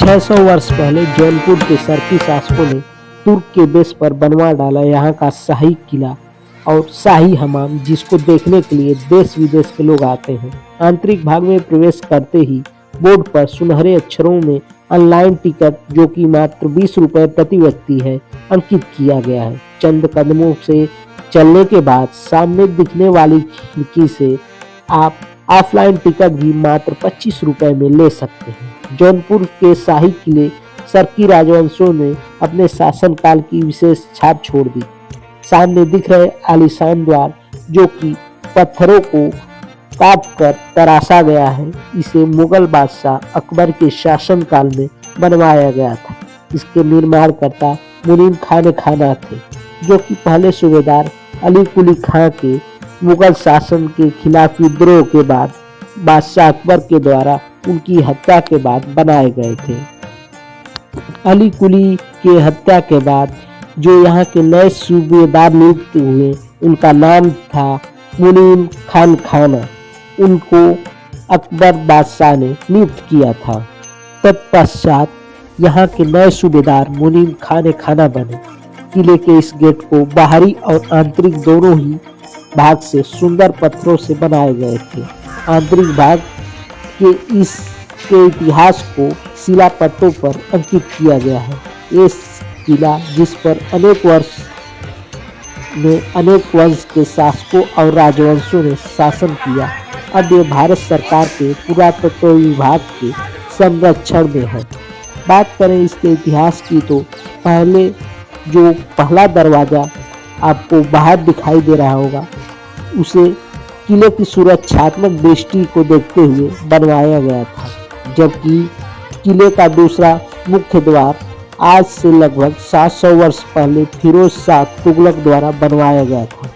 600 वर्ष पहले जौनपुर के सर्की शासकों ने तुर्क के बेस पर बनवा डाला यहाँ का शाही किला और शाही हमाम, जिसको देखने के लिए देश विदेश के लोग आते हैं। आंतरिक भाग में प्रवेश करते ही बोर्ड पर सुनहरे अक्षरों में ऑनलाइन टिकट, जो कि मात्र 20 रुपए प्रति व्यक्ति है, अंकित किया गया है। चंद कदमों से चलने के बाद सामने दिखने वाली खिड़की से आप ऑफलाइन टिकट भी मात्र 25 रुपए में ले सकते हैं। जौनपुर के शाही किले सर्की राजवंशों ने अपने शासनकाल की विशेष छाप छोड़ दी। सामने दिख रहे आलीशान द्वार, जो कि पत्थरों को काट कर तराशा गया है, इसे मुगल बादशाह अकबर के शासनकाल में बनवाया गया था। इसके निर्माणकर्ता मुनीम खान खाना थे, जो कि पहले सूबेदार अली कुली खां के मुगल शासन के खिलाफ विद्रोह के बाद बादशाह अकबर के द्वारा उनकी हत्या के बाद बनाए गए थे। अली कुली के हत्या के बाद जो यहाँ के नए सूबेदार नियुक्त हुए, उनका नाम था मुनीम खान खाना। उनको अकबर बादशाह ने नियुक्त किया था। तत्पश्चात यहाँ के नए सूबेदार मुनीम खान खाना बने। किले के इस गेट को बाहरी और आंतरिक दोनों ही भाग से सुंदर पत्थरों से बनाए गए थे। आंतरिक भाग के इसके इतिहास को शिलापट्टों पर अंकित किया गया है। ये किला, जिस पर अनेक वंश के शासकों और राजवंशों ने शासन किया, अब ये भारत सरकार के पुरातत्व विभाग के संरक्षण में है। बात करें इसके इतिहास की, तो पहला दरवाजा आपको बाहर दिखाई दे रहा होगा, उसे किले की सुरक्षात्मक दृष्टि को देखते हुए बनवाया गया था, जबकि किले का दूसरा मुख्य द्वार आज से लगभग 700 वर्ष पहले फिरोज शाह तुगलक द्वारा बनवाया गया था।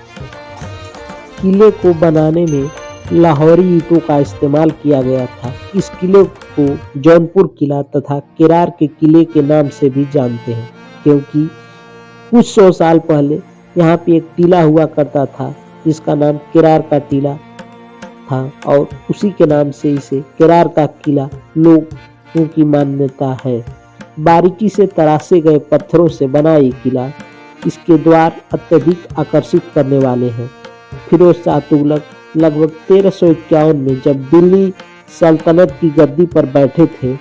किले को बनाने में लाहौरी ईंटों का इस्तेमाल किया गया था। इस किले को जौनपुर किला तथा केरार के किले के नाम से भी जानते हैं, क्योंकि कुछ 100 साल पहले यहाँ पे एक टीला हुआ करता था, जिसका नाम केरार का टीला था, और उसी के नाम से इसे केरार का किला लोगों की मान्यता है। बारीकी से तराशे गए पत्थरों से बना ये किला, इसके द्वार अत्यधिक आकर्षित करने वाले हैं। फिरोज शाह तुगलक लगभग 1351 में जब दिल्ली सल्तनत की गद्दी पर बैठे थे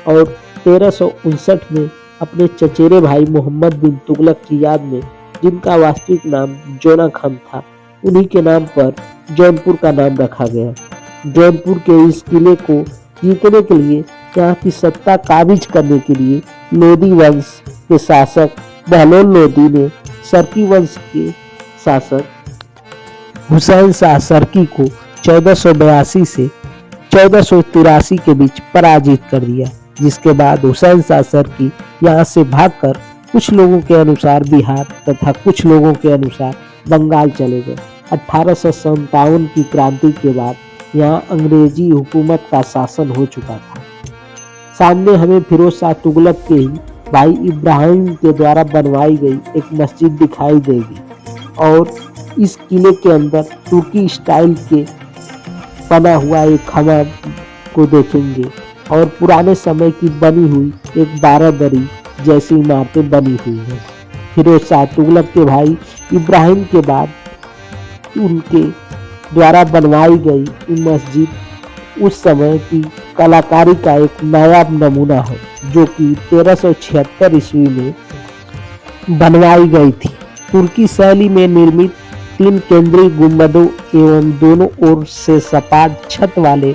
और 1359 में अपने चचेरे भाई मोहम्मद बिन तुगलक की याद में, जिनका वास्तविक नाम जोना खान था, उन्हीं के नाम पर जौनपुर का नाम रखा गया। जौनपुर के इस किले को जीतने के लिए, यहाँ की सत्ता काबिज करने के लिए लोदी वंश के शासक बहलोल लोदी ने सर्की वंश के शासक हुसैन शाह सर्की को 1482 से 1483 के बीच पराजित कर दिया, जिसके बाद हुसैन शाह सर्की यहाँ से भागकर कुछ लोगों के अनुसार बिहार तथा कुछ लोगों के अनुसार बंगाल चले गए। 1857 की क्रांति के बाद यहाँ अंग्रेजी हुकूमत का शासन हो चुका था। सामने हमें फिरोज शाह तुगलक के ही भाई इब्राहिम के द्वारा बनवाई गई एक मस्जिद दिखाई देगी, और इस किले के अंदर तुर्की स्टाइल के बना हुआ एक हमाम को देखेंगे, और पुराने समय की बनी हुई एक बारादरी जैसी इमारतें बनी हुई हैं। फिरोज शाह तुगलक के भाई इब्राहिम के बाद उनके द्वारा बनवाई गई मस्जिद उस समय की कलाकारी का एक नायाब नमूना है, जो कि 1376 ईस्वी में बनवाई गई थी। तुर्की शैली में निर्मित 3 केंद्रीय गुंबदों एवं दोनों ओर से सपाट छत वाले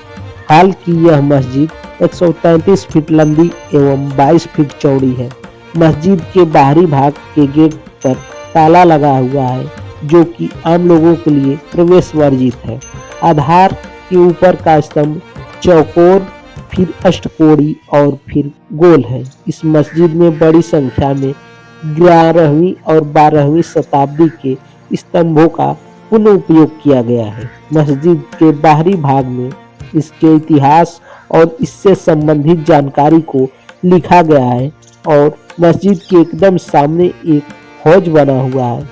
हाल की यह मस्जिद 133 फीट लंबी एवं 22 फीट चौड़ी है। मस्जिद के बाहरी भाग के गेट पर ताला लगा हुआ है, जो कि आम लोगों के लिए प्रवेश वर्जित है। आधार के ऊपर का स्तंभ चौकोर, फिर अष्टकोणी और फिर गोल है। इस मस्जिद में बड़ी संख्या में 11वीं और 12वीं शताब्दी के स्तंभों का पुनः उपयोग किया गया है। मस्जिद के बाहरी भाग में इसके इतिहास और इससे संबंधित जानकारी को लिखा गया है, और मस्जिद के एकदम सामने एक हौज बना हुआ है,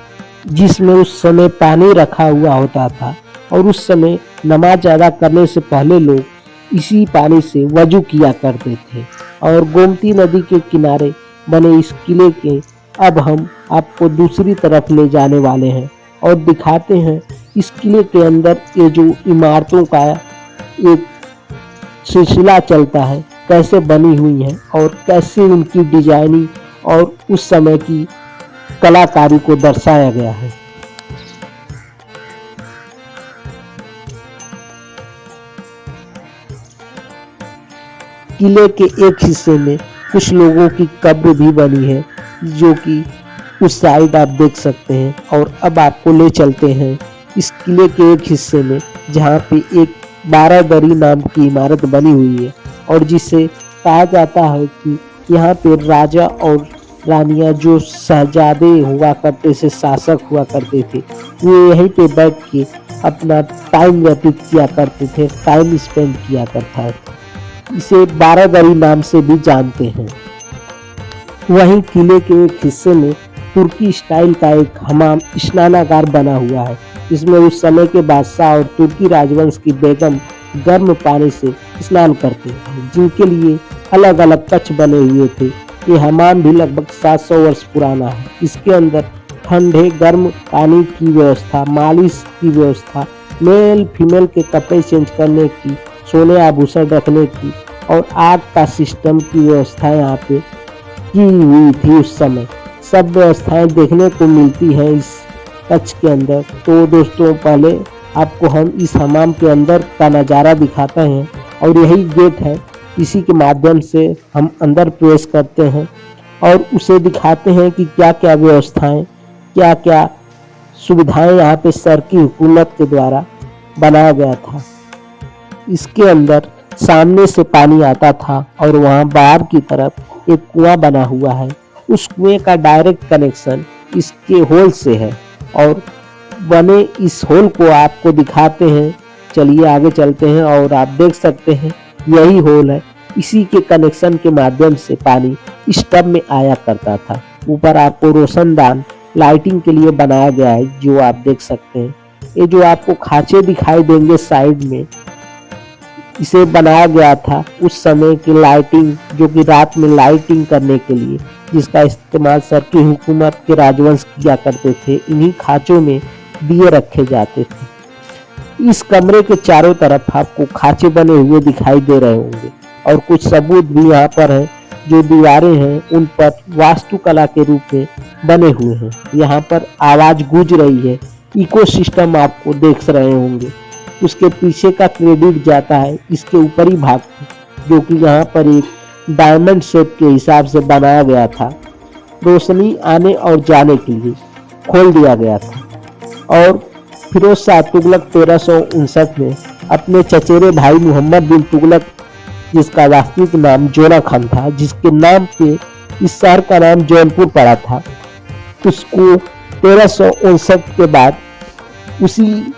जिसमें उस समय पानी रखा हुआ होता था, और उस समय नमाज अदा करने से पहले लोग इसी पानी से वजू किया करते थे। और गोमती नदी के किनारे बने इस किले के अब हम आपको दूसरी तरफ ले जाने वाले हैं और दिखाते हैं इस किले के अंदर ये जो इमारतों का एक सिलसिला चलता है कैसे बनी हुई है और कैसे उनकी डिजाइनिंग और उस समय की कलाकारी को दर्शाया गया है। किले के एक हिस्से में कुछ लोगों की कब्र भी बनी है जो कि उस साइड आप देख सकते हैं। और अब आपको ले चलते हैं इस किले के एक हिस्से में जहाँ पे एक 12 दरी नाम की इमारत बनी हुई है और जिसे कहा जाता है कि यहाँ पे राजा और रानियां जो शहजादे हुआ करते थे, शासक हुआ करते थे, वो यहीं पे बैठ के अपना टाइम व्यतीत किया करते थे, टाइम स्पेंड किया करता है। इसे 12 दरी नाम से भी जानते हैं। वहीं किले के एक हिस्से में तुर्की स्टाइल का एक हमाम स्नानागार बना हुआ है, जिसमें उस समय के बादशाह और तुर्की राजवंश की बेगम गर्म पानी से स्नान करते हैं, जिनके लिए अलग अलग कक्ष बने हुए थे। ये हमाम भी लगभग 700 वर्ष पुराना है। इसके अंदर ठंडे गर्म पानी की व्यवस्था, मालिश की व्यवस्था, मेल फीमेल के कपड़े चेंज करने की, सोने आभूषण रखने की और आग का सिस्टम की व्यवस्था यहाँ पे की हुई थी। उस समय सब व्यवस्थाएं देखने को मिलती हैं इस कक्ष के अंदर। तो दोस्तों पहले आपको हम इस हमाम के अंदर का नज़ारा दिखाते हैं और यही गेट है, इसी के माध्यम से हम अंदर प्रवेश करते हैं और उसे दिखाते हैं कि क्या क्या व्यवस्थाएं, क्या क्या सुविधाएं यहाँ पे सर की हुकूमत के द्वारा बनाया गया था। इसके अंदर सामने से पानी आता था और वहाँ बाहर की तरफ एक कुआं बना हुआ है। उस कुएं का डायरेक्ट कनेक्शन इसके होल से है और बने इस होल को आपको दिखाते हैं। चलिए आगे चलते हैं और आप देख सकते हैं यही होल है। इसी के कनेक्शन के माध्यम से पानी इस टब में आया करता था। ऊपर आपको रोशनदान लाइटिंग के लिए बनाया गया है जो आप देख सकते हैं। ये जो आपको खांचे दिखाई देंगे साइड में, इसे बनाया गया था उस समय की लाइटिंग, जो कि रात में लाइटिंग करने के लिए, जिसका इस्तेमाल सर की हुकूमत के राजवंश किया करते थे। इन्हीं खांचों में दिए रखे जाते थे। इस कमरे के चारों तरफ आपको खांचे बने हुए दिखाई दे रहे होंगे और कुछ सबूत भी यहाँ पर है। जो दीवारें हैं उन पर वास्तुकला के रूप में बने हुए हैं। यहाँ पर आवाज गूंज रही है, इकोसिस्टम आपको देख रहे होंगे। उसके पीछे का क्रेडिट जाता है इसके ऊपरी भाग, जो कि यहाँ पर एक डायमंड शेप के हिसाब से बनाया गया था। रोशनी आने और जाने के लिए खोल दिया गया था। और फिरोज शाह तुगलक 1359 में अपने चचेरे भाई मोहम्मद बिन तुगलक, जिसका वास्तविक नाम जोना खान था, जिसके नाम पे इस शहर का नाम जौनपुर पड़ा था, उसको 1359 के बाद उसी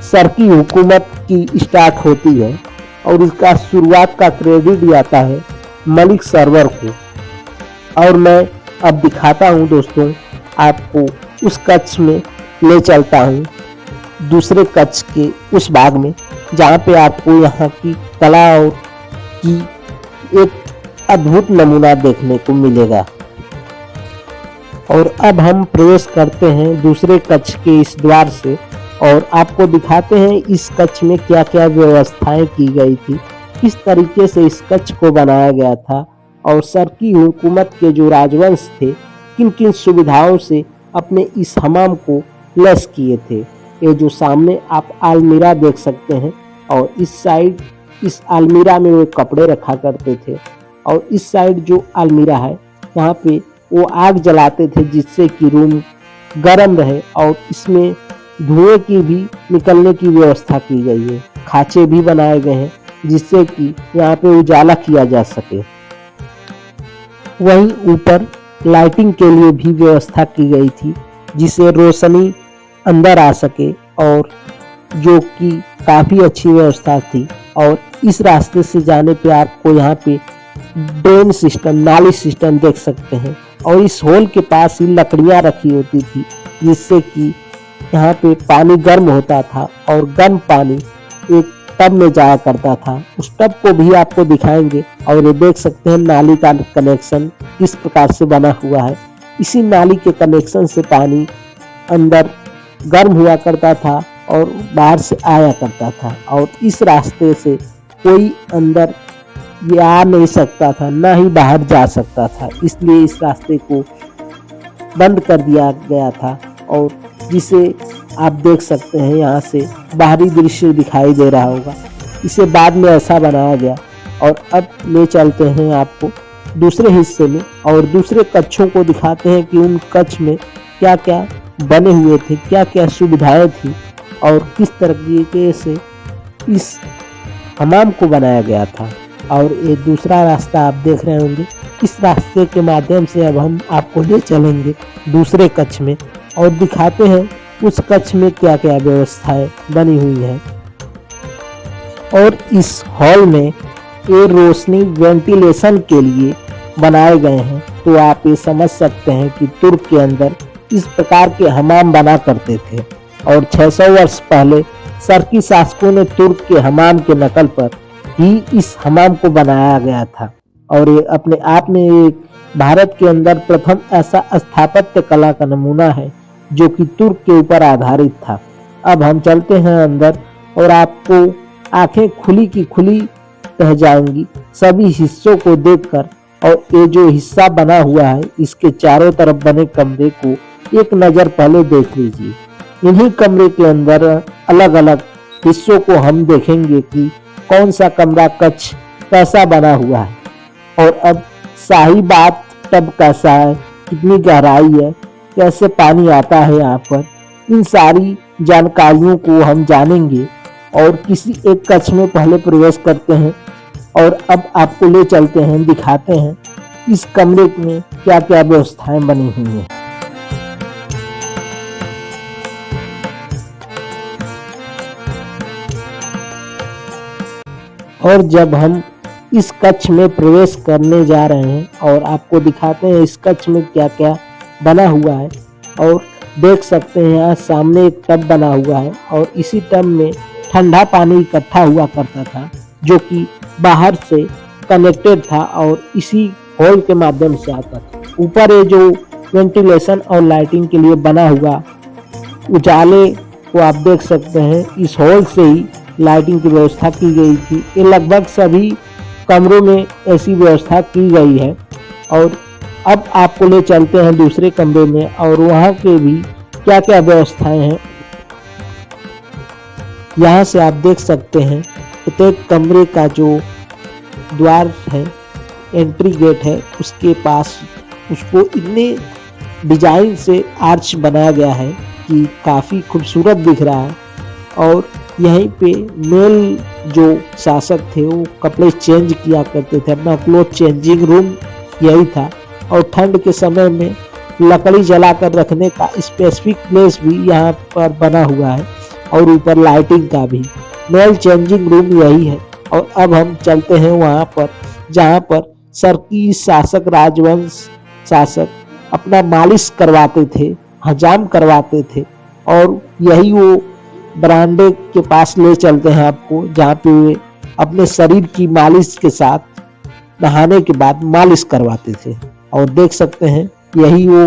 सर की हुकूमत की स्टार्ट होती है और इसका शुरुआत का क्रेडिट जाता है मलिक सरवर को। और मैं अब दिखाता हूँ दोस्तों आपको, उस कक्ष में ले चलता हूँ, दूसरे कक्ष के उस भाग में जहाँ पे आपको यहाँ की कला और की एक अद्भुत नमूना देखने को मिलेगा। और अब हम प्रवेश करते हैं दूसरे कक्ष के इस द्वार से और आपको दिखाते हैं इस कक्ष में क्या क्या व्यवस्थाएं की गई थी, किस तरीके से इस कक्ष को बनाया गया था और सर की हुकूमत के जो राजवंश थे किन किन सुविधाओं से अपने इस हमाम को लैस किए थे। ये जो सामने आप अलमीरा देख सकते हैं और इस साइड इस अलमीरा में वो कपड़े रखा करते थे और इस साइड जो अलमीरा है यहाँ पे वो आग जलाते थे जिससे कि रूम गर्म रहे और इसमें धुएं की भी निकलने की व्यवस्था की गई है। खांचे भी बनाए गए हैं जिससे कि यहाँ पे उजाला किया जा सके। वहीं ऊपर लाइटिंग के लिए भी व्यवस्था की गई थी जिससे रोशनी अंदर आ सके और जो कि काफ़ी अच्छी व्यवस्था थी। और इस रास्ते से जाने पे आपको यहाँ पे ड्रेन सिस्टम, नाली सिस्टम देख सकते हैं और इस होल के पास ही लकड़ियाँ रखी होती थी जिससे कि यहाँ पे पानी गर्म होता था और गर्म पानी एक टब में जाया करता था। उस टब को भी आपको दिखाएंगे। और ये देख सकते हैं नाली का कनेक्शन किस प्रकार से बना हुआ है। इसी नाली के कनेक्शन से पानी अंदर गर्म हुआ करता था और बाहर से आया करता था, और इस रास्ते से कोई अंदर ये आ नहीं सकता था, ना ही बाहर जा सकता था। इसलिए इस रास्ते को बंद कर दिया गया था। और जिसे आप देख सकते हैं यहाँ से बाहरी दृश्य दिखाई दे रहा होगा। इसे बाद में ऐसा बनाया गया। और अब ले चलते हैं आपको दूसरे हिस्से में और दूसरे कक्षों को दिखाते हैं कि उन कक्ष में क्या क्या बने हुए थे, क्या क्या सुविधाएं थी और किस तरीके से इस हमाम को बनाया गया था। और ये दूसरा रास्ता आप देख रहे होंगे। इस रास्ते के माध्यम से अब हम आपको ले चलेंगे दूसरे कक्ष में और दिखाते हैं उस कक्ष में क्या क्या व्यवस्थाएं बनी हुई हैं। और इस हॉल में ये रोशनी वेंटिलेशन के लिए बनाए गए हैं। तो आप ये समझ सकते हैं कि तुर्क के अंदर इस प्रकार के हमाम बना करते थे। और 600 वर्ष पहले शर्की शासकों ने तुर्क के हमाम के नकल पर ही इस हमाम को बनाया गया था। और ये अपने आप में एक भारत के अंदर प्रथम ऐसा स्थापत्य कला का नमूना है जो कि तुर्क के ऊपर आधारित था। अब हम चलते हैं अंदर और आपको आंखें खुली की खुली रह जाएंगी सभी हिस्सों को देखकर। और ये जो हिस्सा बना हुआ है इसके चारों तरफ बने कमरे को एक नज़र पहले देख लीजिए। इन्हीं कमरे के अंदर अलग अलग हिस्सों को हम देखेंगे कि कौन सा कमरा कक्ष कैसा बना हुआ है। और अब शाही बात टब कैसा है, कितनी गहराई है, कैसे पानी आता है यहाँ पर, इन सारी जानकारियों को हम जानेंगे। और किसी एक कक्ष में पहले प्रवेश करते हैं और अब आपको ले चलते हैं, दिखाते हैं इस कमरे में क्या क्या व्यवस्थाएं बनी हुई हैं। और जब हम इस कक्ष में प्रवेश करने जा रहे हैं और आपको दिखाते हैं इस कक्ष में क्या क्या बना हुआ है। और देख सकते हैं यहाँ सामने एक टब बना हुआ है और इसी टब में ठंडा पानी इकट्ठा हुआ करता था जो कि बाहर से कनेक्टेड था और इसी हॉल के माध्यम से आता था। ऊपर ये जो वेंटिलेशन और लाइटिंग के लिए बना हुआ उजाले को आप देख सकते हैं, इस हॉल से ही लाइटिंग की व्यवस्था की गई थी। ये लगभग सभी कमरों में ऐसी व्यवस्था की गई है। और अब आपको ले चलते हैं दूसरे कमरे में और वहाँ के भी क्या क्या व्यवस्थाएं हैं। यहाँ से आप देख सकते हैं प्रत्येक कमरे का जो द्वार है, एंट्री गेट है, उसके पास उसको इतने डिजाइन से आर्च बनाया गया है कि काफ़ी खूबसूरत दिख रहा है। और यहीं पे मेल जो शासक थे वो कपड़े चेंज किया करते थे, अपना क्लोथ चेंजिंग रूम यही था। और ठंड के समय में लकड़ी जलाकर रखने का स्पेसिफिक प्लेस भी यहाँ पर बना हुआ है और ऊपर लाइटिंग का भी मेल चेंजिंग रूम यही है। और अब हम चलते हैं वहाँ पर जहाँ पर शर्की शासक, राजवंश शासक अपना मालिश करवाते थे, हजाम करवाते थे। और यही वो बरामदे के पास ले चलते हैं आपको जहाँ पे वे अपने शरीर की मालिश के साथ नहाने के बाद मालिश करवाते थे। और देख सकते हैं यही वो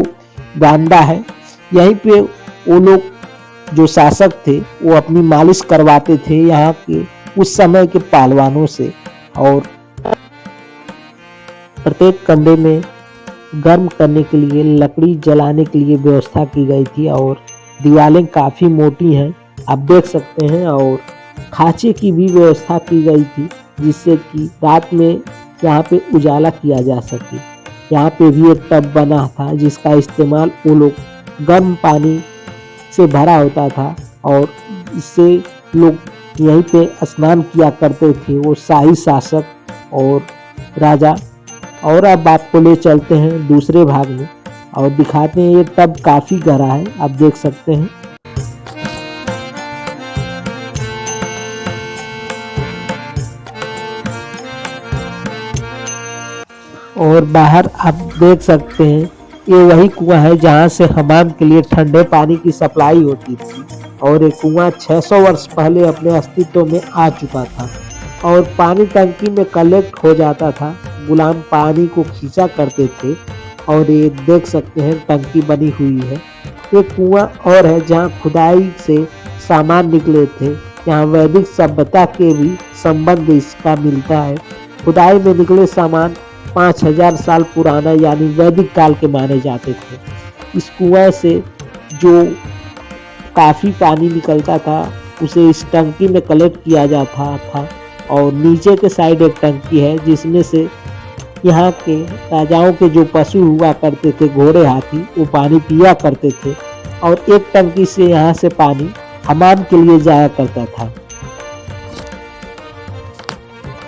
बरामदा है, यहीं पे वो लोग जो शासक थे वो अपनी मालिश करवाते थे यहाँ के उस समय के पहलवानों से। और प्रत्येक कमरे में गर्म करने के लिए, लकड़ी जलाने के लिए व्यवस्था की गई थी। और दीवारें काफ़ी मोटी हैं आप देख सकते हैं। और खांचे की भी व्यवस्था की गई थी जिससे कि रात में यहाँ पे उजाला किया जा सके। यहाँ पे भी एक टब बना था जिसका इस्तेमाल वो लोग गर्म पानी से भरा होता था और इससे लोग यहीं पे स्नान किया करते थे, वो शाही शासक और राजा। और अब आपको ले चलते हैं दूसरे भाग में और दिखाते हैं। ये टब काफ़ी गहरा है आप देख सकते हैं। और बाहर आप देख सकते हैं ये वही कुआं है जहाँ से हमाम के लिए ठंडे पानी की सप्लाई होती थी। और एक कुआं 600 वर्ष पहले अपने अस्तित्व में आ चुका था और पानी टंकी में कलेक्ट हो जाता था। गुलाम पानी को खींचा करते थे और ये देख सकते हैं टंकी बनी हुई है। एक कुआं और है जहाँ खुदाई से सामान निकले थे, यहाँ वैदिक सभ्यता के भी संबंध इसका मिलता है। खुदाई में निकले सामान 5000 साल पुराना यानी वैदिक काल के माने जाते थे। इस कुएं से जो काफ़ी पानी निकलता था उसे इस टंकी में कलेक्ट किया जाता था और नीचे के साइड एक टंकी है जिसमें से यहाँ के राजाओं के जो पशु हुआ करते थे, घोड़े हाथी, वो पानी पिया करते थे और एक टंकी से यहाँ से पानी हमाम के लिए जाया करता था।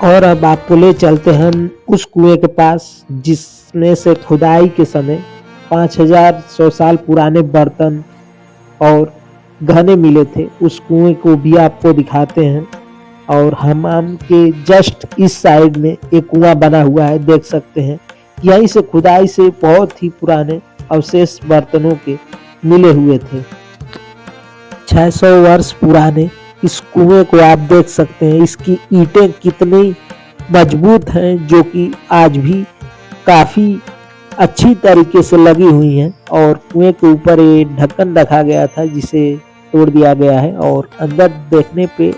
और अब आपको ले चलते हैं हम उस कुएं के पास जिसमें से खुदाई के समय 5100 साल पुराने बर्तन और गहने मिले थे। उस कुएं को भी आपको दिखाते हैं और हमाम के जस्ट इस साइड में एक कुआं बना हुआ है, देख सकते हैं। यहीं से खुदाई से बहुत ही पुराने अवशेष बर्तनों के मिले हुए थे। 600 वर्ष पुराने इस कुएं को आप देख सकते हैं। इसकी ईंटें कितनी मजबूत हैं जो कि आज भी काफ़ी अच्छी तरीके से लगी हुई हैं और कुएं के ऊपर ये ढक्कन रखा गया था जिसे तोड़ दिया गया है और अंदर देखने पे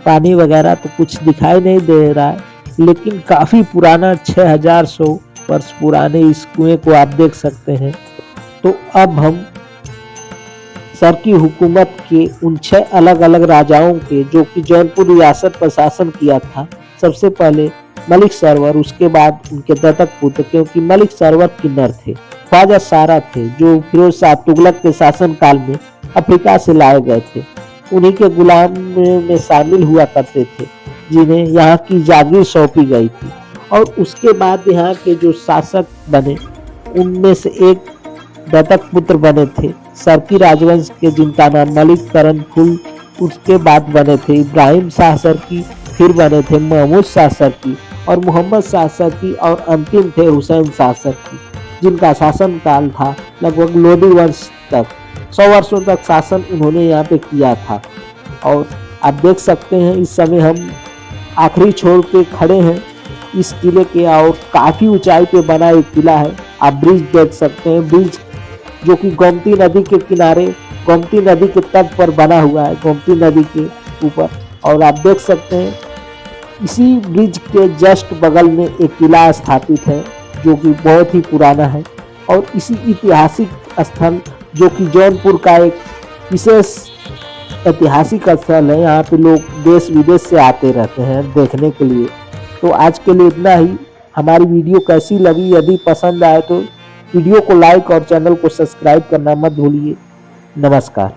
पानी वगैरह तो कुछ दिखाई नहीं दे रहा है, लेकिन काफ़ी पुराना 6100 वर्ष पुराने इस कुएं को आप देख सकते हैं। तो अब हम सर की हुकूमत के उन 6 अलग अलग राजाओं के जो कि जौनपुर रियासत पर शासन किया था, सबसे पहले मलिक सरवर, उसके बाद उनके दत्तक पुत्र, क्योंकि मलिक सरवर किन्नर थे, ख्वाजा सारा थे जो फिरोज शाह तुगलक के शासन काल में अफ्रीका से लाए गए थे। उन्हीं के गुलाम में शामिल हुआ करते थे जिन्हें यहाँ की जागीर सौंपी गई थी। और उसके बाद यहाँ के जो शासक बने उनमें से एक दत्तक पुत्र बने थे सरकी राजवंश के, जिनका नाम मलिक करनफुल, उसके बाद बने थे इब्राहिम शाह सरकी, फिर बने थे महमूद शाह सरकी और मोहम्मद शाह सरकी और अंतिम थे हुसैन शाह सरकी, जिनका शासन काल था लगभग लोधी वंश तक। 100 वर्षों तक शासन उन्होंने यहाँ पे किया था। और आप देख सकते हैं इस समय हम आखिरी छोर पे खड़े हैं इस किले के और काफ़ी ऊंचाई पे बना एक किला है। आप ब्रिज देख सकते हैं, ब्रिज जो कि गोमती नदी के किनारे, गोमती नदी के तट पर बना हुआ है, गोमती नदी के ऊपर। और आप देख सकते हैं इसी ब्रिज के जस्ट बगल में एक किला स्थापित है जो कि बहुत ही पुराना है। और इसी ऐतिहासिक स्थल जो कि जौनपुर का एक विशेष ऐतिहासिक स्थल है, यहाँ पे लोग देश विदेश से आते रहते हैं देखने के लिए। तो आज के लिए इतना ही। हमारी वीडियो कैसी लगी, यदि पसंद आए तो वीडियो को लाइक और चैनल को सब्सक्राइब करना मत भूलिए। नमस्कार।